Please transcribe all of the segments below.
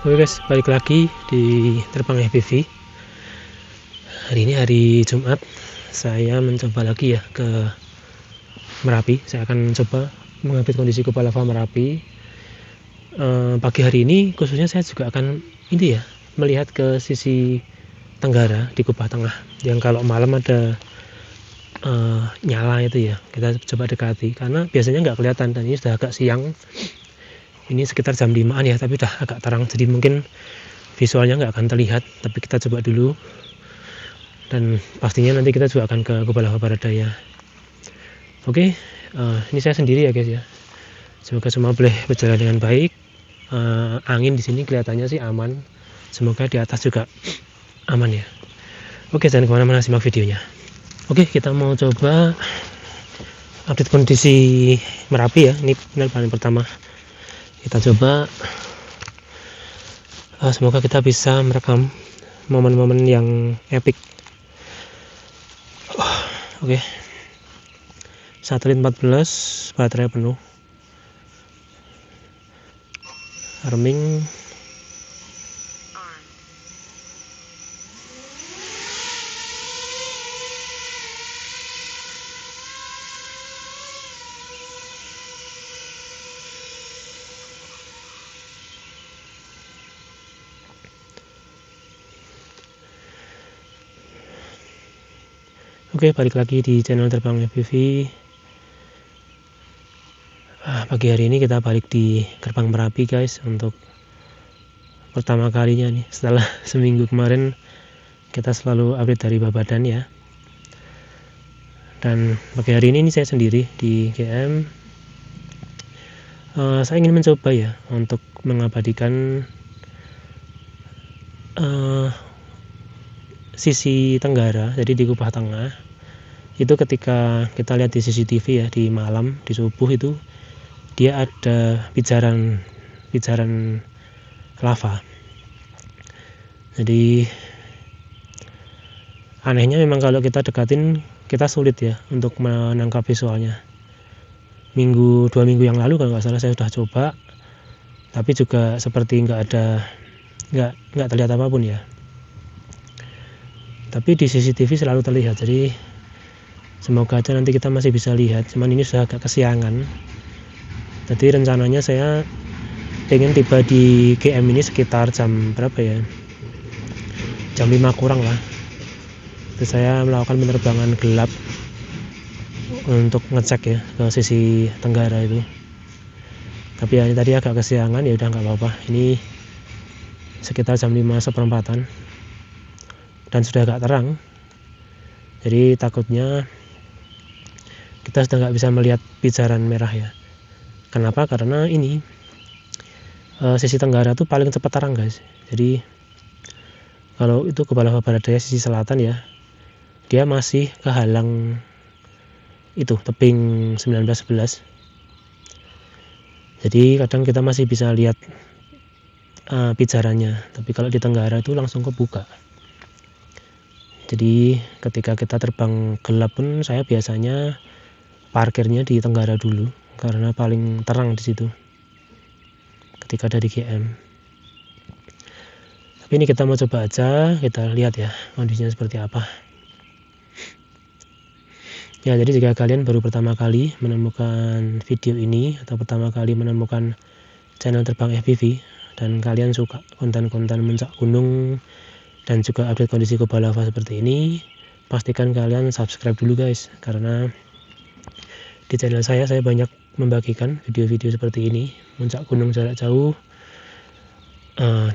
Oke guys, balik lagi di Terbang FPV. Hari ini hari Jumat, saya mencoba lagi ya ke Merapi. Saya akan coba mengupdate kondisi Kubah Lava Merapi. Pagi hari ini khususnya saya juga akan ini ya, melihat ke sisi tenggara di Kubah Tengah, yang kalau malam ada nyala itu ya, kita coba dekati karena biasanya nggak kelihatan, dan ini sudah agak siang. Ini sekitar jam 5-an ya, tapi udah agak terang, jadi mungkin visualnya nggak akan terlihat, tapi kita coba dulu. Dan pastinya nanti kita juga akan ke Kubah Lava Baradaya. Oke, ini saya sendiri ya guys ya. Semoga semua boleh berjalan dengan baik. Angin di sini kelihatannya sih aman. Semoga di atas juga aman ya. Oke, jangan kemana-mana, simak videonya. Oke, kita mau coba update kondisi Merapi ya. Ini penerbangan pertama. Kita coba. Semoga kita bisa merekam momen-momen yang epic. Oke. Satelit 14, baterai penuh. Arming. Oke, balik lagi di channel Terbang FPV. Pagi hari ini kita balik di Gerbang Merapi guys, untuk pertama kalinya nih setelah seminggu kemarin kita selalu update dari Babadan ya. Dan pagi hari ini saya sendiri di GM. Saya ingin mencoba ya untuk mengabadikan sisi tenggara, jadi di Kubah Tengah. Itu ketika kita lihat di CCTV ya, di malam, di subuh itu dia ada pijaran lava. Jadi anehnya memang kalau kita dekatin kita sulit ya untuk menangkap visualnya. 2 minggu yang lalu kalau nggak salah saya sudah coba, tapi juga seperti nggak terlihat apapun ya. Tapi di CCTV selalu terlihat, jadi semoga aja nanti kita masih bisa lihat. Cuman ini sudah agak kesiangan. Jadi rencananya saya pengen tiba di GM ini sekitar jam berapa ya? Jam 5 kurang lah. Terus saya melakukan penerbangan gelap untuk ngecek ya ke sisi tenggara itu. Tapi ya tadi agak kesiangan, ya udah nggak apa-apa. Ini sekitar jam 5:15 dan sudah agak terang. Jadi takutnya kita sudah nggak bisa melihat pijaran merah ya. Kenapa? Karena ini sisi tenggara tuh paling cepat terang guys. Jadi kalau itu Kubah Lava Baradaya sisi selatan ya, dia masih kehalang itu tebing 1911. Jadi kadang kita masih bisa lihat pijarannya, tapi kalau di tenggara itu langsung kebuka. Jadi ketika kita terbang gelap pun saya biasanya parkirnya di tenggara dulu karena paling terang di situ ketika ada di GM. Tapi ini kita mau coba aja, kita lihat ya kondisinya seperti apa. Ya, jadi jika kalian baru pertama kali menemukan video ini atau pertama kali menemukan channel Terbang FPV dan kalian suka konten-konten puncak gunung dan juga update kondisi Kubah Lava seperti ini, pastikan kalian subscribe dulu guys, karena di channel saya banyak membagikan video-video seperti ini, puncak gunung jarak jauh,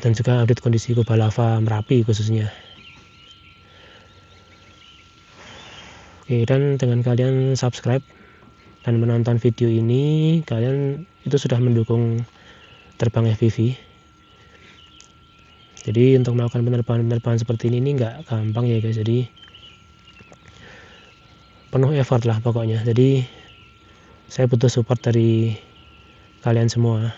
dan juga update kondisi Kubah Lava Merapi khususnya. Oke, dan dengan kalian subscribe dan menonton video ini, kalian itu sudah mendukung Terbang FPV. Jadi untuk melakukan penerbangan seperti ini nggak gampang ya guys, jadi penuh effort lah pokoknya. Jadi saya butuh support dari kalian semua.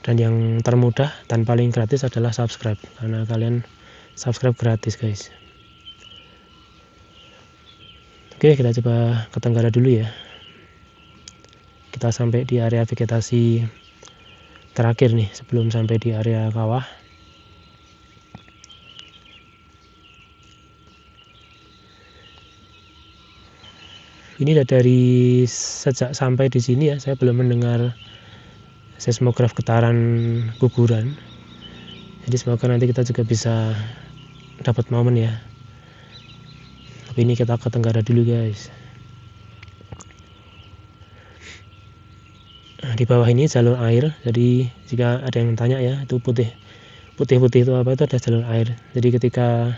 Dan yang termudah dan paling gratis adalah subscribe, karena kalian subscribe gratis guys. Oke, kita coba ke tenggara dulu ya. Kita sampai di area vegetasi terakhir nih sebelum sampai di area kawah. Ini dari sejak sampai di sini ya, saya belum mendengar seismograf getaran guguran. Jadi semoga nanti kita juga bisa dapat momen ya. Tapi ini kita ke tenggara dulu guys. Nah, di bawah ini jalur air. Jadi jika ada yang tanya ya, itu putih itu apa, itu ada jalur air. Jadi ketika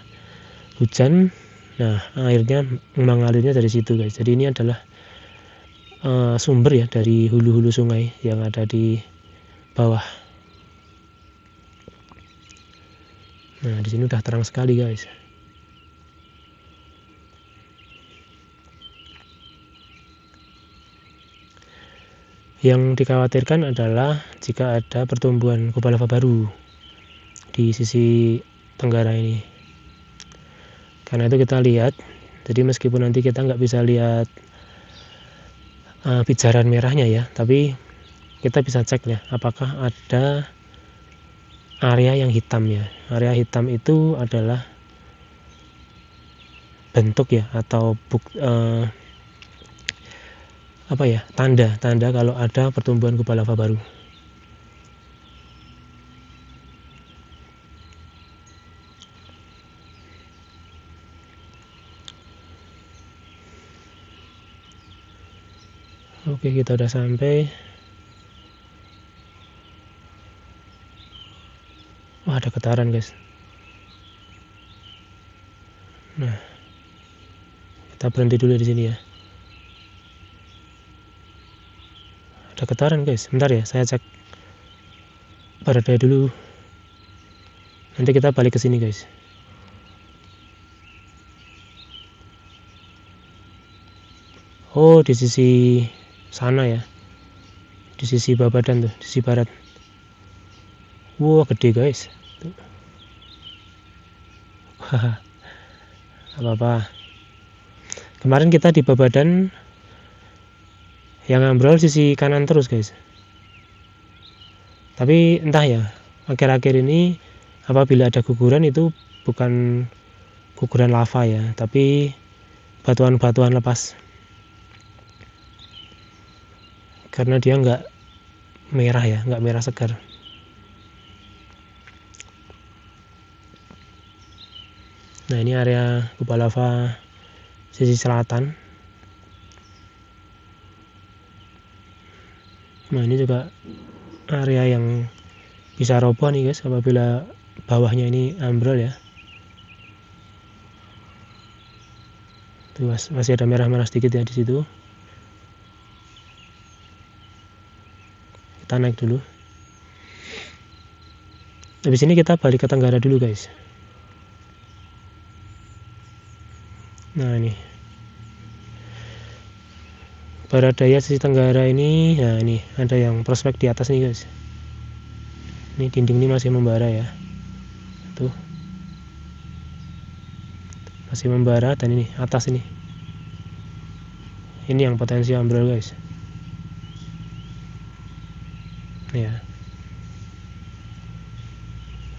hujan, nah airnya mengalirnya dari situ guys. Jadi ini adalah sumber ya dari hulu-hulu sungai yang ada di bawah. Nah di sini udah terang sekali guys. Yang dikhawatirkan adalah jika ada pertumbuhan kubah lava baru di sisi tenggara ini. Karena itu kita lihat, jadi meskipun nanti kita nggak bisa lihat pijaran merahnya ya, tapi kita bisa cek ya apakah ada area yang hitam ya. Area hitam itu adalah bentuk ya atau tanda kalau ada pertumbuhan kubah lava baru. Oke, kita udah sampai. Wah, ada getaran guys. Nah, kita berhenti dulu di sini ya. Ada getaran guys. Bentar ya, saya cek baradai dulu. Nanti kita balik ke sini guys. Oh, di sisi sana ya. Di sisi Babadan tuh, di sisi barat. Wah, gede guys. Haha. Apa-apa. Kemarin kita di Babadan yang ambrol sisi kanan terus guys. Tapi entah ya, akhir-akhir ini apabila ada guguran itu bukan guguran lava ya, tapi batuan-batuan lepas. Karena dia nggak merah ya, nggak merah segar. Nah ini area kubah lava sisi selatan. Nah ini juga area yang bisa roboh nih guys apabila bawahnya ini ambrol ya. Tuh masih ada merah-merah sedikit ya di situ. Kita naik dulu. Habis ini kita balik ke tenggara dulu guys. Nah ini Baradaya sisi tenggara ini. Nah ini ada yang prospek di atas nih guys. Ini dinding ini masih membara ya. Tuh masih membara, dan ini atas ini yang potensi ambrol guys ya.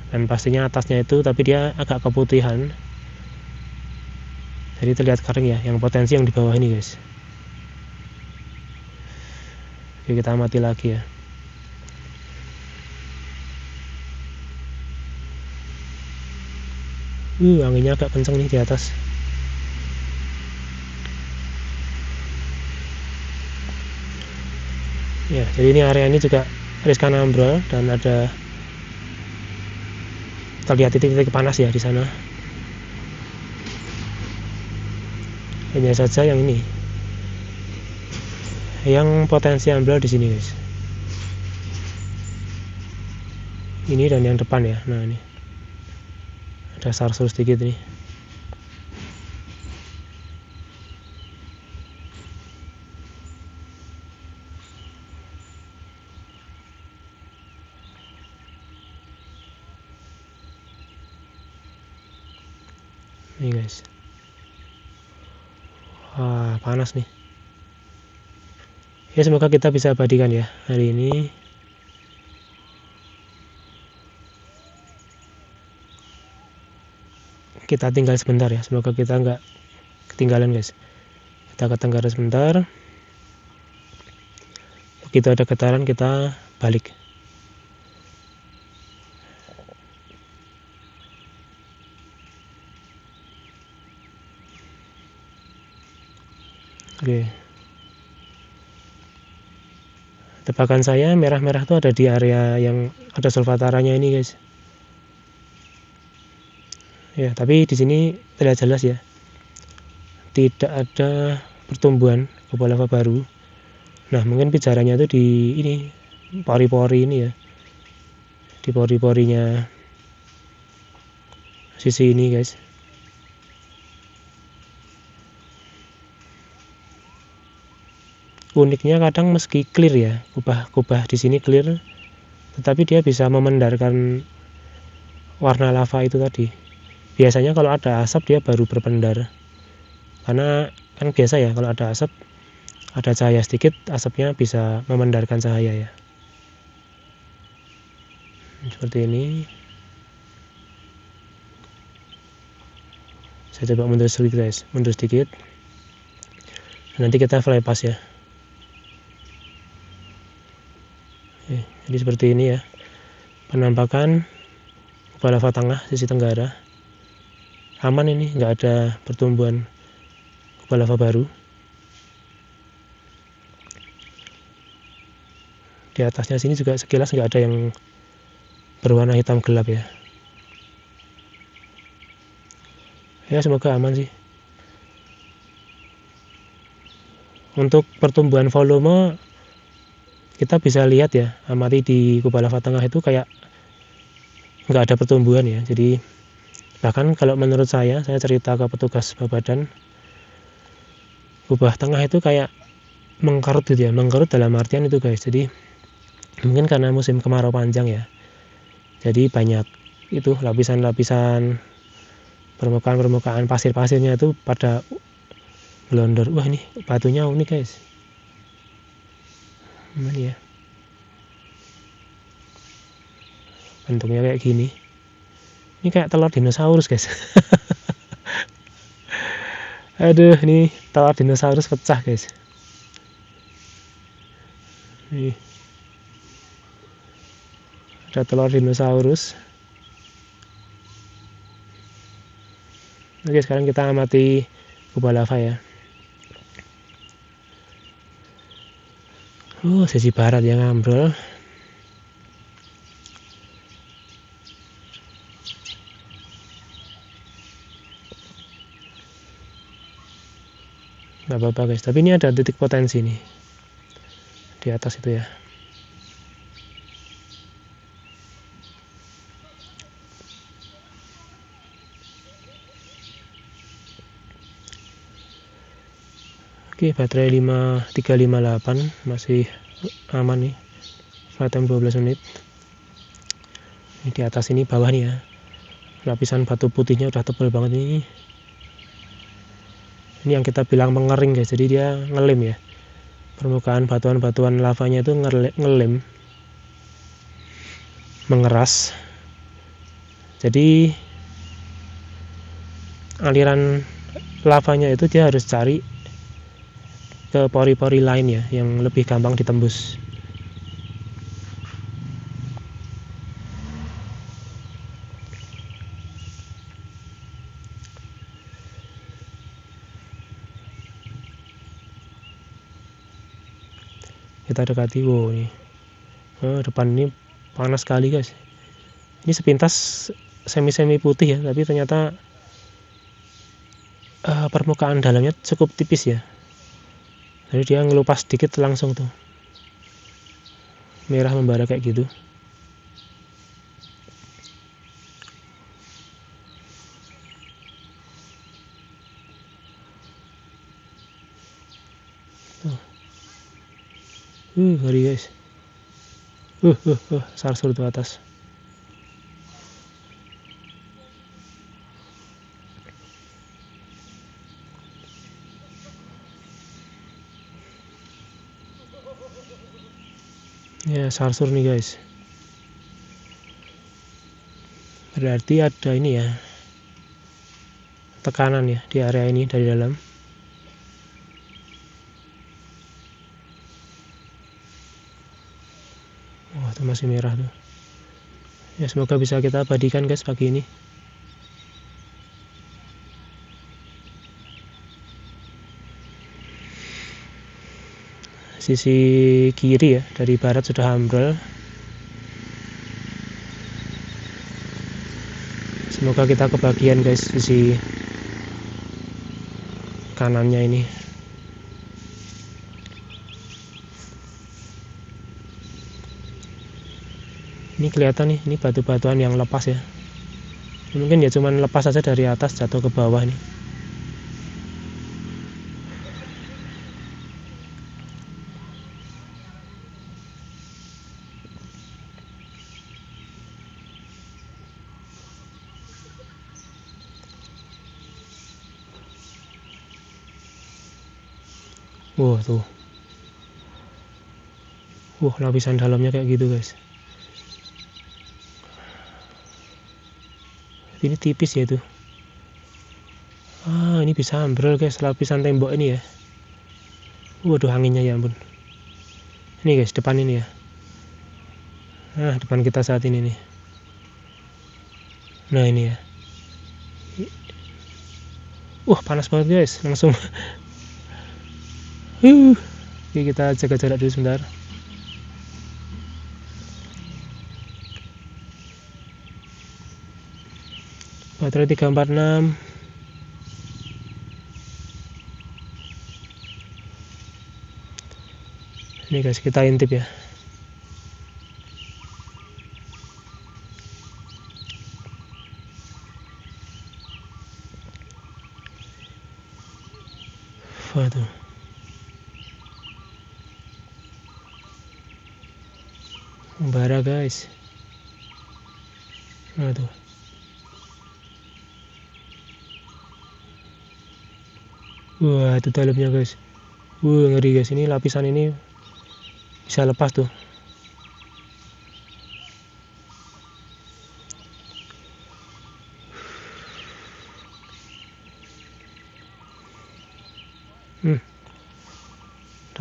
Dan pastinya atasnya itu, tapi dia agak keputihan, jadi terlihat kering ya. Yang potensi yang di bawah ini guys. Oke, kita amati lagi ya. Anginnya agak kencang nih di atas. Ya, jadi ini area ini juga riskan ambrol dan ada terlihat titik-titik panas ya di sana. Hanya saja yang ini yang potensi ambrol di sini guys. Ini dan yang depan ya. Nah ini ada sarsur sedikit nih. Ini guys. panas nih ya. Semoga kita bisa abadikan ya hari ini. Kita tinggal sebentar ya, semoga kita nggak ketinggalan guys. Kita ke Tenggara sebentar, begitu ada getaran kita balik. Oke, tebakan saya merah-merah tuh ada di area yang ada solvataranya ini guys ya, tapi di sini terlihat jelas ya, tidak ada pertumbuhan kubah lava baru. Nah mungkin pijarannya itu di ini, pori-pori ini ya, di pori-porinya sisi ini guys. Uniknya kadang meski clear ya, kubah di sini clear, tetapi dia bisa memendarkan warna lava itu tadi. Biasanya kalau ada asap dia baru berpendar, karena kan biasa ya kalau ada asap, ada cahaya sedikit, asapnya bisa memendarkan cahaya ya. Seperti ini. Saya coba mundur sedikit guys, mundur sedikit. Nanti kita flypass ya. Jadi seperti ini ya penampakan kubah lava tengah sisi tenggara. Aman ini, nggak ada pertumbuhan kubah lava baru. Di atasnya sini juga sekilas nggak ada yang berwarna hitam gelap ya. Ya semoga aman sih. Untuk pertumbuhan volume kita bisa lihat ya, amati di kubah lava tengah itu kayak nggak ada pertumbuhan ya. Jadi bahkan kalau menurut saya cerita ke petugas Babadan, kubah tengah itu kayak mengkerut gitu ya, mengkerut dalam artian itu guys. Jadi mungkin karena musim kemarau panjang ya, jadi banyak itu lapisan-lapisan permukaan pasir-pasirnya itu pada gelondor. Wah ini batunya unik guys, ini ya bentuknya kayak gini. Ini kayak telur dinosaurus guys. Aduh, ini telur dinosaurus pecah guys. Nih, ada telur dinosaurus. Oke, sekarang kita amati kubah lava ya. Sisi barat yang ambrol. Nggak apa-apa guys, tapi ini ada titik potensi nih di atas itu ya. Oke, baterai 5358 masih aman nih, flight time 12 menit. Ini di atas ini bawah nih ya, lapisan batu putihnya udah tebal banget ini. Ini yang kita bilang mengering guys, jadi dia ngelem ya, permukaan batuan-batuan lavanya itu ngelem, mengeras. Jadi aliran lavanya itu dia harus cari ke pori-pori lain ya, yang lebih gampang ditembus. Kita dekati, wow nih, depan ini panas sekali guys. Ini sepintas semi putih ya, tapi ternyata permukaan dalamnya cukup tipis ya. Jadi dia ngelupas sedikit langsung tuh merah membara kayak gitu. Ngeri guys. Sarsur tuh atas. Ya, sarsur nih guys. Berarti ada ini ya, tekanan ya di area ini dari dalam. Wah, itu masih merah tuh. Ya, semoga bisa kita abadikan guys pagi ini. Sisi kiri ya dari barat sudah ambrol. Semoga kita kebagian guys sisi kanannya ini. Ini kelihatan nih, ini batu-batuan yang lepas ya. Mungkin ya cuman lepas saja dari atas jatuh ke bawah nih. Wah tuh. Wah, lapisan dalamnya kayak gitu guys. Ini tipis ya itu. Ini bisa ambrol guys lapisan tembok ini ya. Waduh, anginnya ya ampun. Ini guys, depan ini ya. Nah, depan kita saat ini nih. Nah, ini ya. Wah, panas banget guys, langsung. Oke, kita jaga jarak dulu sebentar. Baterai 346. Ini guys, kita intip ya. Waduh. Membara guys. Waduh. Wah, itu dalamnya guys. Wah, ngeri guys, ini lapisan ini bisa lepas tuh.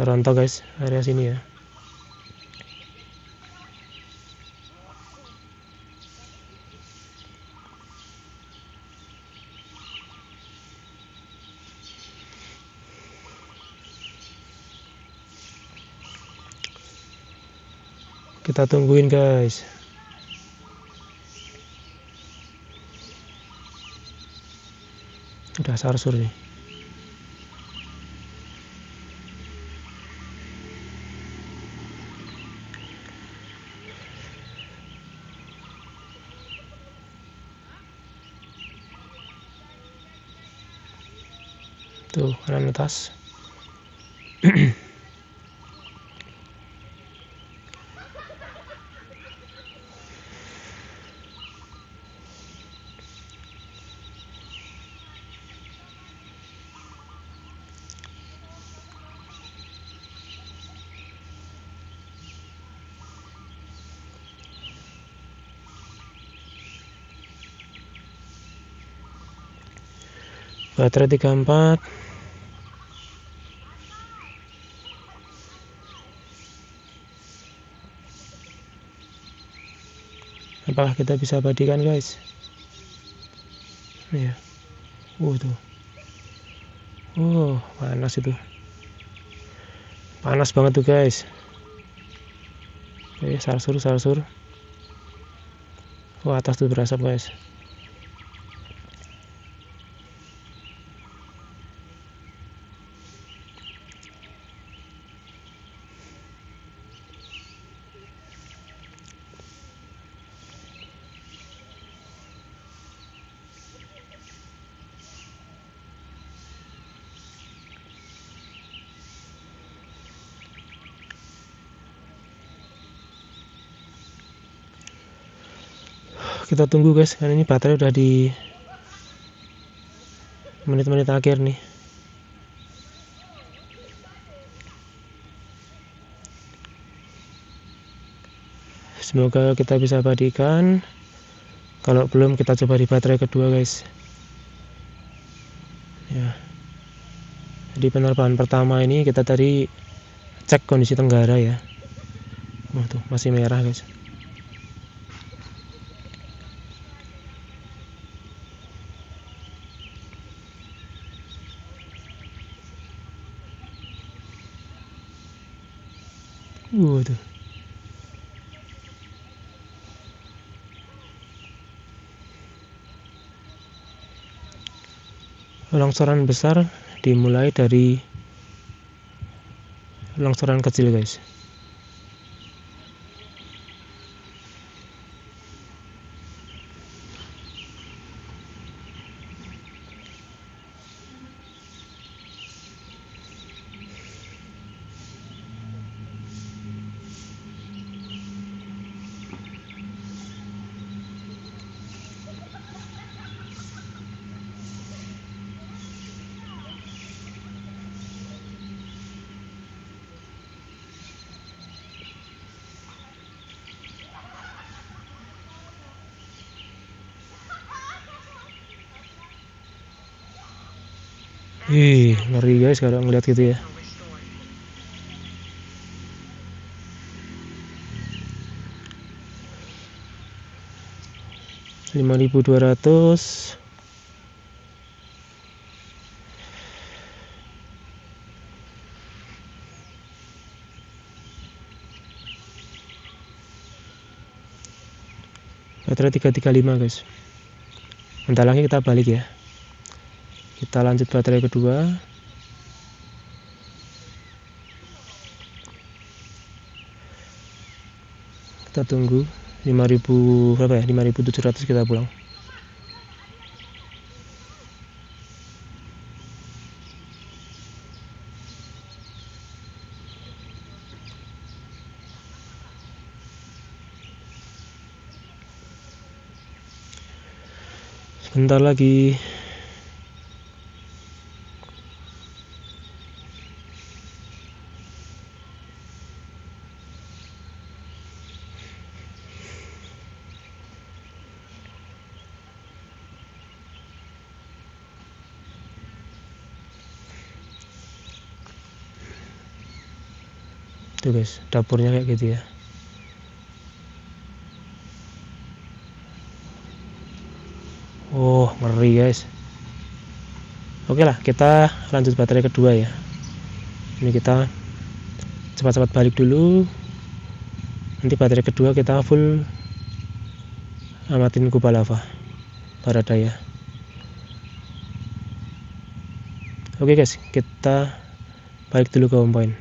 Udah rontok guys area sini ya. Kita tungguin guys. Udah sarsur nih. Tuh, kanan atas. Baterai 34. Apakah kita bisa abadikan guys? Ya. Tuh. Panas itu. Panas banget tuh guys. Oke, sarsur. Atas tuh berasap guys. Kita tunggu guys, karena ini baterai udah di menit-menit akhir nih. Semoga kita bisa abadikan. Kalau belum, kita coba di baterai kedua, guys. Ya. Jadi penerbangan pertama ini kita tadi cek kondisi tenggara ya. Tuh masih merah, guys. Tuh. Longsoran besar dimulai dari longsoran kecil, guys. Ngeri, guys, kalau ngeliat gitu ya. $5.200. Baterai 335, guys. Bentar lagi kita balik ya. Kita lanjut baterai kedua. Kita tunggu 5.000 berapa ya? 5.700 kita pulang. Sebentar lagi. Tuh, guys, dapurnya kayak gitu ya. Oh, ngeri, guys. Oke lah, kita lanjut baterai kedua ya. Ini kita cepat-cepat balik dulu. Nanti baterai kedua kita full amatin kubah lava Baradaya. Oke, guys, kita balik dulu ke home point.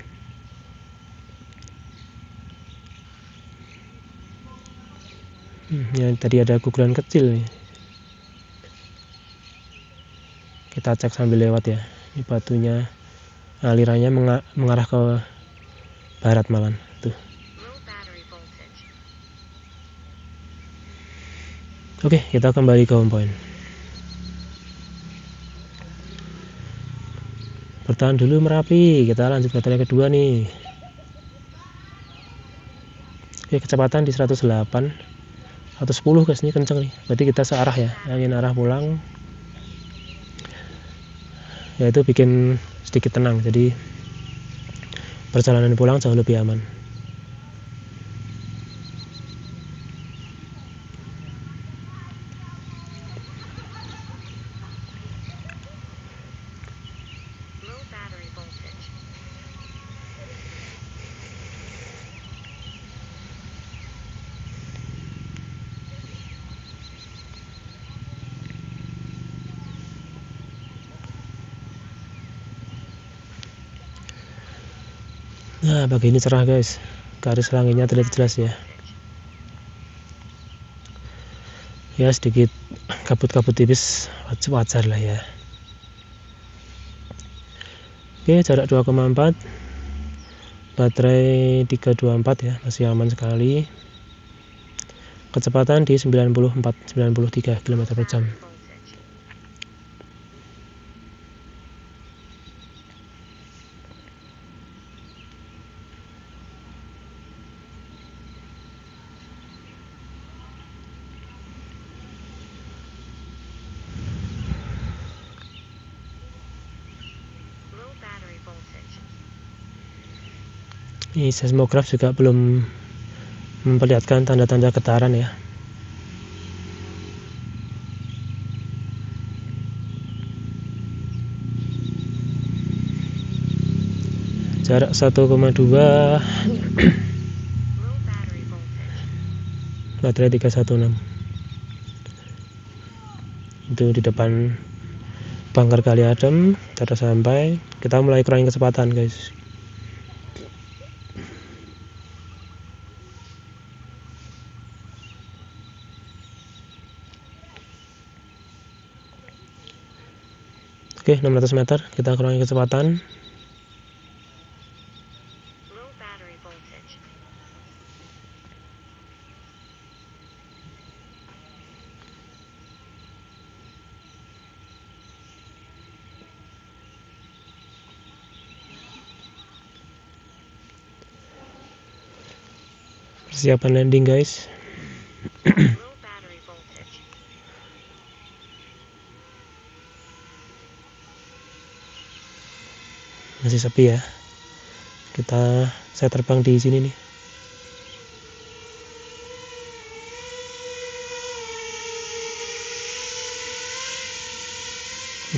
Ya, tadi ada guguran kecil nih. Kita cek sambil lewat ya. Ini batunya alirannya mengarah ke barat malah. Tuh. Oke, kita kembali ke home point. Bertahan dulu Merapi, kita lanjut baterai kedua nih. Oke, kecepatan di 108 atau 10, guys, ini kenceng nih. Berarti kita searah ya, angin arah pulang. Ya, itu bikin sedikit tenang, jadi perjalanan pulang jauh lebih aman. Nah, pagi ini cerah, guys. Garis langitnya terlihat jelas ya. Ya, sedikit kabut-kabut tipis wajar lah ya. Oke, jarak 2,4. Baterai 324 ya, masih aman sekali. Kecepatan di 93 km per jam. Ini seismograf juga belum memperlihatkan tanda-tanda getaran ya. Jarak 1,2, baterai 316. Itu di depan Bangker Kali Adem, kita sampai. Kita mulai kurangi kecepatan guys. Oke, 600 meter kita kurangi kecepatan. Persiapan landing guys. Masih sepi ya. Saya terbang di sini nih.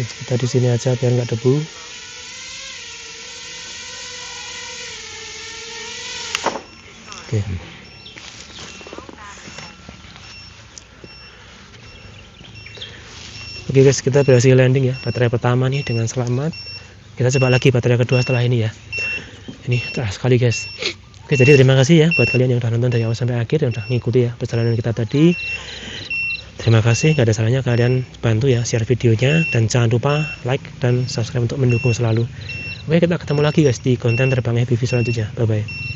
Kita di sini aja biar nggak debu. Oke. Oke guys, kita berhasil landing ya. Baterai pertama nih dengan selamat. Kita coba lagi baterai kedua setelah ini ya. Ini cerah sekali guys. Oke, jadi terima kasih ya buat kalian yang udah nonton dari awal sampai akhir dan udah ngikuti ya perjalanan kita tadi. Terima kasih, gak ada salahnya kalian bantu ya share videonya, dan jangan lupa like dan subscribe untuk mendukung selalu. Oke, kita ketemu lagi guys di konten terbang FPV selanjutnya. Bye bye.